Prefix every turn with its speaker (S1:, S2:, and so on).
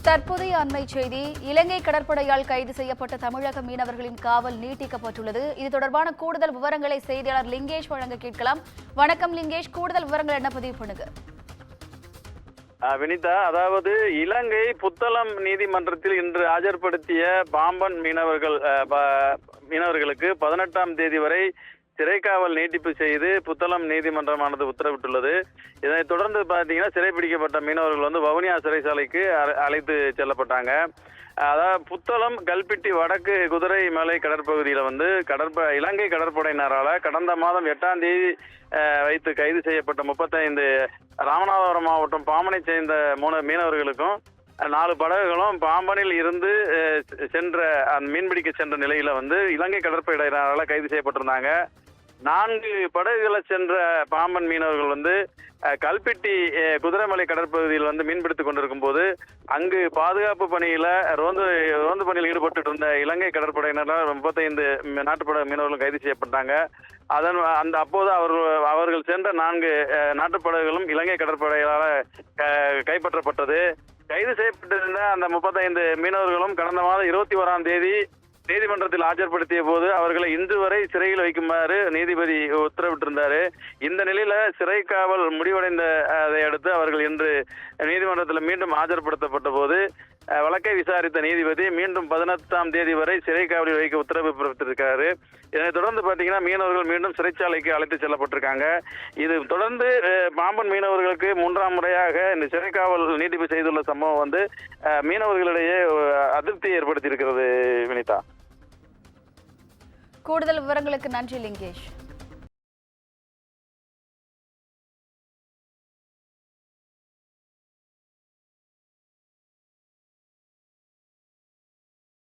S1: தற்போதைய அண்மை செய்தி. இலங்கை கடற்படையால் கைது செய்யப்பட்ட தமிழக மீனவர்களின் காவல் நீட்டிக்கப்பட்டுள்ளது. இது தொடர்பான கூடுதல் விவரங்களை செய்தியாளர் லிங்கேஷ் வழங்க கேட்கலாம். வணக்கம் லிங்கேஷ், கூடுதல் விவரங்கள் என்ன பதிவு பண்ணுங்க?
S2: வினிதா, அதாவது இலங்கை புத்தளம் நீதிமன்றத்தில் இன்று ஆஜர்படுத்திய பாம்பன் மீனவர்களுக்கு 18ஆம் தேதி வரை சிறைக்காவல் நீட்டிப்பு செய்து புத்தளம் நீதிமன்றமானது உத்தரவிட்டுள்ளது. இதனைத் தொடர்ந்து பார்த்தீங்கன்னா சிறைப்பிடிக்கப்பட்ட மீனவர்கள் வவுனியா சிறைச்சாலைக்கு அழைத்து செல்லப்பட்டாங்க. அதாவது புத்தளம் கல்பிட்டி வடக்கு குதிரை மலை கடற்பகுதியில் இலங்கை கடற்படையினரால் கடந்த மாதம் 8ஆம் தேதி வைத்து கைது செய்யப்பட்ட 35 ராமநாதபுரம் மாவட்டம் பாம்பனை சேர்ந்த 3 மீனவர்களுக்கும் 4 படகுகளும் பாம்பனில் இருந்து மீன்பிடிக்க சென்ற நிலையில இலங்கை கடற்படையினரால் கைது செய்யப்பட்டிருந்தாங்க. 4 படகுகளை சென்ற பாம்பன் மீனவர்கள் கல்பிட்டி குதிரைமலை கடற்பகுதியில் மீன்பிடித்துக் கொண்டிருக்கும் போது அங்கு பாதுகாப்பு பணியில ரோந்து பணியில் ஈடுபட்டு இருந்த இலங்கை கடற்படையினரால் 35 நாட்டுப்படகு மீனவர்களும் கைது செய்யப்பட்டாங்க. அப்போது அவர்கள் சென்ற 4 நாட்டுப்படகுகளும் இலங்கை கடற்படையால் கைப்பற்றப்பட்டது. கைது செய்யப்பட்டிருந்த அந்த 35 மீனவர்களும் கடந்த மாதம் 21ஆம் தேதி நீதிமன்றத்தில் ஆஜர்படுத்திய போது அவர்களை இன்று வரை சிறையில் வைக்குமாறு நீதிபதி உத்தரவிட்டிருந்தாரு. இந்த நிலையில சிறை காவல் முடிவடைந்ததை அடுத்து அவர்கள் இன்று நீதிமன்றத்தில் மீண்டும் ஆஜர்படுத்தப்பட்ட போது வழக்கை விசாரித்த நீதிபதி மீண்டும் 18ஆம் தேதி வரை சிறை காவலில் வைக்க உத்தரவு பிறப்பித்திருக்காரு. இதனைத் தொடர்ந்து பார்த்தீங்கன்னா மீனவர்கள் மீண்டும் சிறைச்சாலைக்கு அழைத்து செல்லப்பட்டிருக்காங்க. இது தொடர்ந்து பாம்பன் மீனவர்களுக்கு 3ஆம் முறையாக இந்த சிறை காவல் நீட்டிப்பு செய்துள்ள சம்பவம் மீனவர்களிடையே அதிருப்தியை ஏற்படுத்தி இருக்கிறது. வினிதா,
S1: கூடுதல் விவரங்களுக்கு நன்றி லிங்கேஷ்.